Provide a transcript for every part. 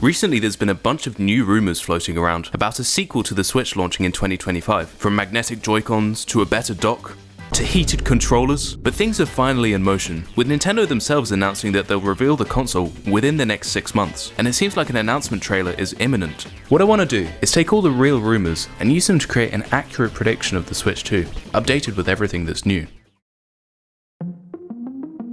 Recently there's been a bunch of new rumours floating around about a sequel to the Switch launching in 2025, from magnetic Joy-Cons to a better dock, to heated controllers, but things are finally in motion, with Nintendo themselves announcing that they'll reveal the console within the next 6 months, and it seems like an announcement trailer is imminent. What I want to do is take all the real rumours and use them to create an accurate prediction of the Switch 2, updated with everything that's new.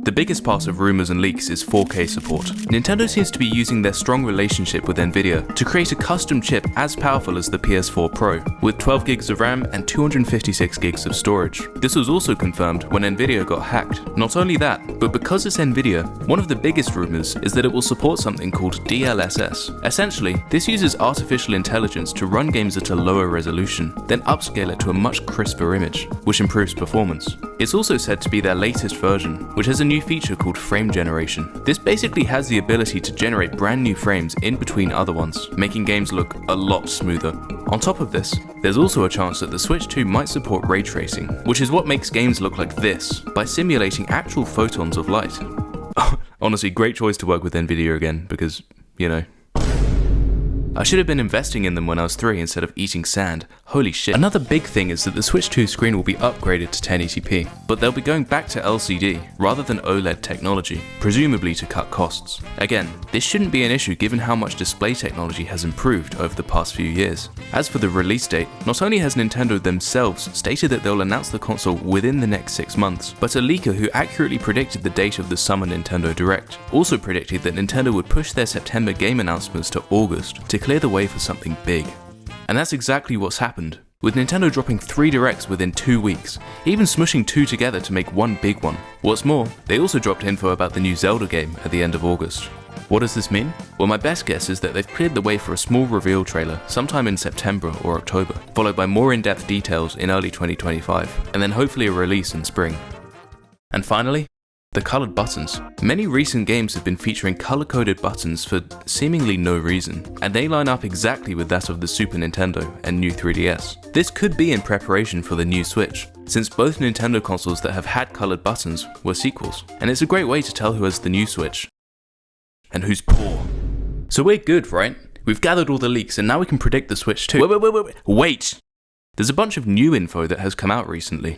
The biggest part of rumours and leaks is 4K support. Nintendo seems to be using their strong relationship with Nvidia to create a custom chip as powerful as the PS4 Pro, with 12 gigs of RAM and 256 gigs of storage. This was also confirmed when Nvidia got hacked. Not only that, but because it's Nvidia, one of the biggest rumours is that it will support something called DLSS. Essentially, this uses artificial intelligence to run games at a lower resolution, then upscale it to a much crisper image, which improves performance. It's also said to be their latest version, which has a new feature called frame generation. This basically has the ability to generate brand new frames in between other ones, making games look a lot smoother. On top of this, there's also a chance that the Switch 2 might support ray tracing, which is what makes games look like this, by simulating actual photons of light. Honestly, great choice to work with Nvidia again, because, you know. I should have been investing in them when I was 3 instead of eating sand. Holy shit. Another big thing is that the Switch 2 screen will be upgraded to 1080p, but they'll be going back to LCD rather than OLED technology, presumably to cut costs. Again, this shouldn't be an issue given how much display technology has improved over the past few years. As for the release date, not only has Nintendo themselves stated that they'll announce the console within the next 6 months, but a leaker who accurately predicted the date of the Summer Nintendo Direct also predicted that Nintendo would push their September game announcements to August to clear the way for something big. And that's exactly what's happened, with Nintendo dropping 3 directs within 2 weeks, even smushing 2 together to make one big one. What's more, they also dropped info about the new Zelda game at the end of August. What does this mean? Well, my best guess is that they've cleared the way for a small reveal trailer sometime in September or October, followed by more in-depth details in early 2025, and then hopefully a release in spring. And finally, the coloured buttons. Many recent games have been featuring colour-coded buttons for seemingly no reason, and they line up exactly with that of the Super Nintendo and new 3DS. This could be in preparation for the new Switch, since both Nintendo consoles that have had coloured buttons were sequels, and it's a great way to tell who has the new Switch and who's poor. So we're good, right? We've gathered all the leaks and now we can predict the Switch 2. Wait! There's a bunch of new info that has come out recently.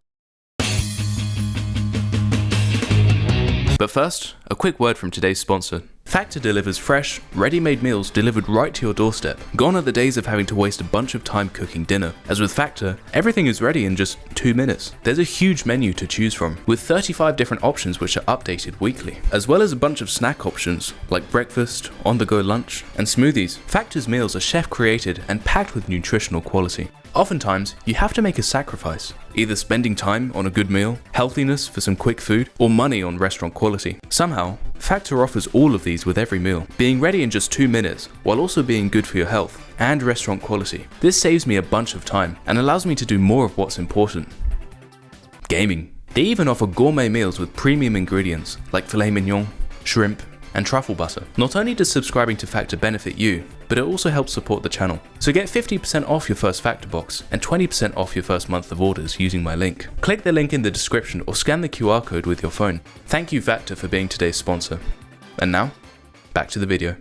But first, a quick word from today's sponsor. Factor delivers fresh, ready-made meals delivered right to your doorstep. Gone are the days of having to waste a bunch of time cooking dinner. As with Factor, everything is ready in just 2 minutes. There's a huge menu to choose from, with 35 different options which are updated weekly, as well as a bunch of snack options, like breakfast, on-the-go lunch, and smoothies. Factor's meals are chef-created and packed with nutritional quality. Oftentimes, you have to make a sacrifice, either spending time on a good meal, healthiness for some quick food, or money on restaurant quality. Somehow, Factor offers all of these with every meal, being ready in just 2 minutes, while also being good for your health and restaurant quality. This saves me a bunch of time and allows me to do more of what's important. Gaming. They even offer gourmet meals with premium ingredients like filet mignon, shrimp, and truffle butter. Not only does subscribing to Factor benefit you, but it also helps support the channel. So get 50% off your first Factor box and 20% off your first month of orders using my link. Click the link in the description or scan the QR code with your phone. Thank you Factor for being today's sponsor. And now, back to the video.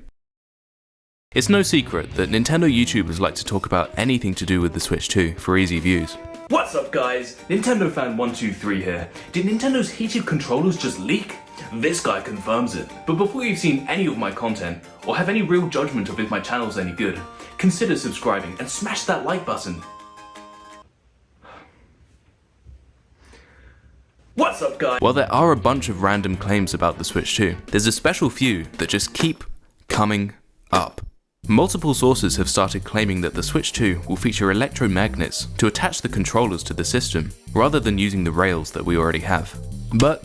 It's no secret that Nintendo YouTubers like to talk about anything to do with the Switch 2 for easy views. What's up guys, Nintendo fan 123 here. Did Nintendo's heated controllers just leak? This guy confirms it. But before you've seen any of my content, or have any real judgment of if my channel's any good, consider subscribing and smash that like button. What's up guys? While there are a bunch of random claims about the Switch 2, there's a special few that just keep coming up. Multiple sources have started claiming that the Switch 2 will feature electromagnets to attach the controllers to the system, rather than using the rails that we already have. But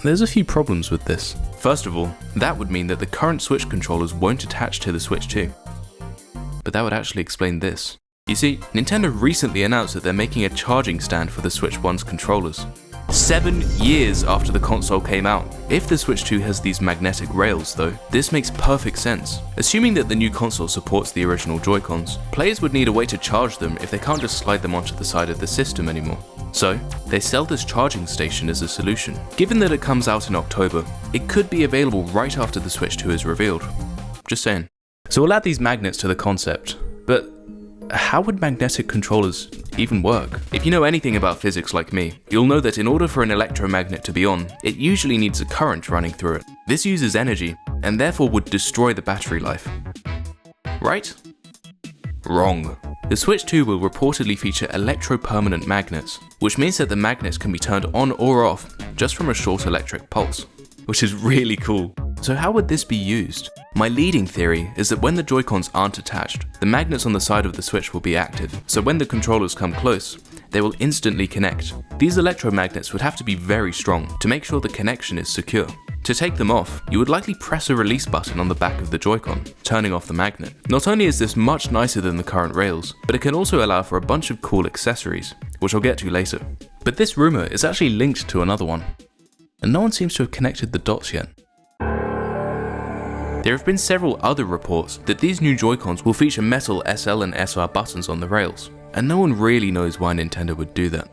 there's a few problems with this. First of all, that would mean that the current Switch controllers won't attach to the Switch 2. But that would actually explain this. You see, Nintendo recently announced that they're making a charging stand for the Switch 1's controllers. 7 years after the console came out. If the Switch 2 has these magnetic rails though, this makes perfect sense. Assuming that the new console supports the original Joy-Cons, players would need a way to charge them if they can't just slide them onto the side of the system anymore. So, they sell this charging station as a solution. Given that it comes out in October, it could be available right after the Switch 2 is revealed. Just saying. So we'll add these magnets to the concept, but how would magnetic controllers even work? If you know anything about physics like me, you'll know that in order for an electromagnet to be on, it usually needs a current running through it. This uses energy, and therefore would destroy the battery life. Right? Wrong. The Switch 2 will reportedly feature electropermanent magnets, which means that the magnets can be turned on or off just from a short electric pulse, which is really cool. So how would this be used? My leading theory is that when the Joy-Cons aren't attached, the magnets on the side of the Switch will be active, so when the controllers come close, they will instantly connect. These electromagnets would have to be very strong to make sure the connection is secure. To take them off, you would likely press a release button on the back of the Joy-Con, turning off the magnet. Not only is this much nicer than the current rails, but it can also allow for a bunch of cool accessories, which I'll get to later. But this rumour is actually linked to another one, and no one seems to have connected the dots yet. There have been several other reports that these new Joy-Cons will feature metal SL and SR buttons on the rails, and no one really knows why Nintendo would do that.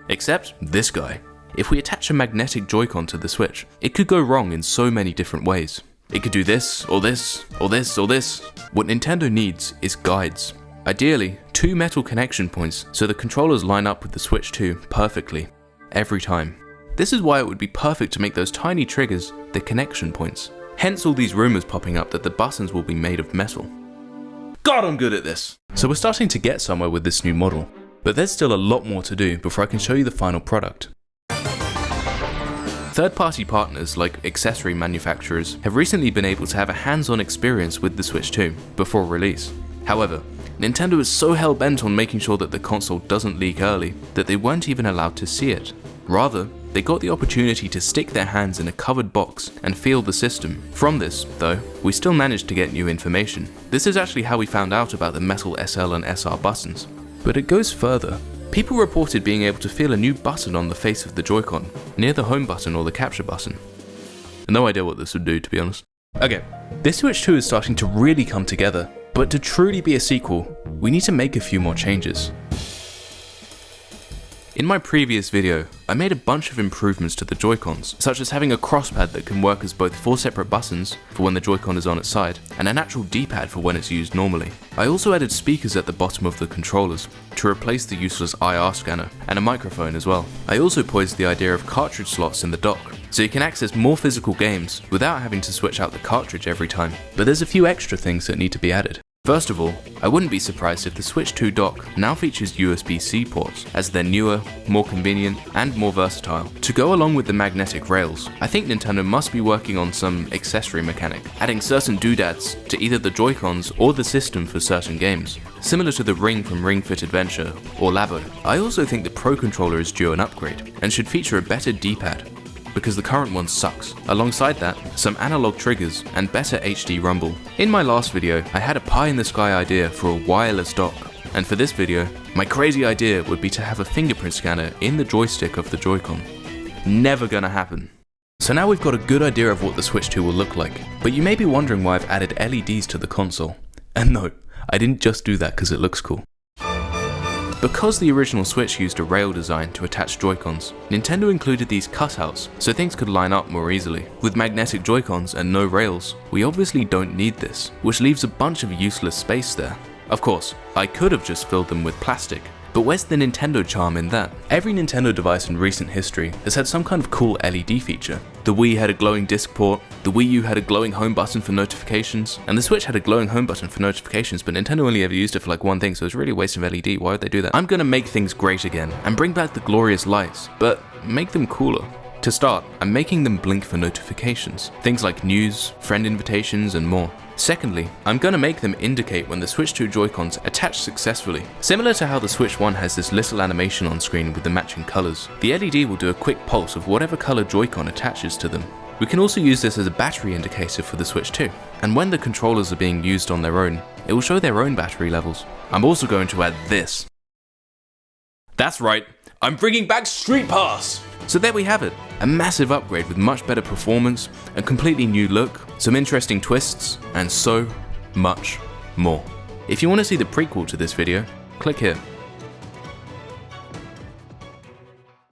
Except this guy. If we attach a magnetic Joy-Con to the Switch, it could go wrong in so many different ways. It could do this, or this, or this, or this. What Nintendo needs is guides. Ideally, 2 metal connection points so the controllers line up with the Switch 2 perfectly, every time. This is why it would be perfect to make those tiny triggers the connection points. Hence all these rumours popping up that the buttons will be made of metal. God, I'm good at this! So we're starting to get somewhere with this new model, but there's still a lot more to do before I can show you the final product. Third-party partners like accessory manufacturers have recently been able to have a hands-on experience with the Switch 2 before release. However, Nintendo is so hell-bent on making sure that the console doesn't leak early that they weren't even allowed to see it. Rather, they got the opportunity to stick their hands in a covered box and feel the system. From this, though, we still managed to get new information. This is actually how we found out about the metal SL and SR buttons. But it goes further. People reported being able to feel a new button on the face of the Joy-Con, near the home button or the capture button. No idea what this would do, to be honest. Okay, this Switch 2 is starting to really come together, but to truly be a sequel, we need to make a few more changes. In my previous video, I made a bunch of improvements to the Joy-Cons, such as having a crosspad that can work as both 4 separate buttons for when the Joy-Con is on its side, and an actual D-pad for when it's used normally. I also added speakers at the bottom of the controllers to replace the useless IR scanner, and a microphone as well. I also posed the idea of cartridge slots in the dock, so you can access more physical games without having to switch out the cartridge every time. But there's a few extra things that need to be added. First of all, I wouldn't be surprised if the Switch 2 dock now features USB-C ports, as they're newer, more convenient, and more versatile. To go along with the magnetic rails, I think Nintendo must be working on some accessory mechanic, adding certain doodads to either the Joy-Cons or the system for certain games, similar to the Ring from Ring Fit Adventure or Labo. I also think the Pro Controller is due an upgrade, and should feature a better D-pad, because the current one sucks. Alongside that, some analog triggers and better HD rumble. In my last video, I had a pie-in-the-sky idea for a wireless dock, and for this video, my crazy idea would be to have a fingerprint scanner in the joystick of the Joy-Con. Never gonna happen. So now we've got a good idea of what the Switch 2 will look like, but you may be wondering why I've added LEDs to the console. And no, I didn't just do that because it looks cool. Because the original Switch used a rail design to attach Joy-Cons, Nintendo included these cutouts so things could line up more easily. With magnetic Joy-Cons and no rails, we obviously don't need this, which leaves a bunch of useless space there. Of course, I could have just filled them with plastic, but where's the Nintendo charm in that? Every Nintendo device in recent history has had some kind of cool LED feature. The Wii had a glowing disc port, the Wii U had a glowing home button for notifications, and the Switch had a glowing home button for notifications, but Nintendo only ever used it for like one thing, so it's really a waste of LED. Why would they do that? I'm gonna make things great again, and bring back the glorious lights, but make them cooler. To start, I'm making them blink for notifications, things like news, friend invitations, and more. Secondly, I'm gonna make them indicate when the Switch 2 Joy-Cons attach successfully. Similar to how the Switch 1 has this little animation on screen with the matching colors, the LED will do a quick pulse of whatever color Joy-Con attaches to them. We can also use this as a battery indicator for the Switch 2, and when the controllers are being used on their own, it will show their own battery levels. I'm also going to add this. That's right, I'm bringing back Street Pass! So there we have it, a massive upgrade with much better performance, a completely new look, some interesting twists, and so much more. If you want to see the prequel to this video, click here.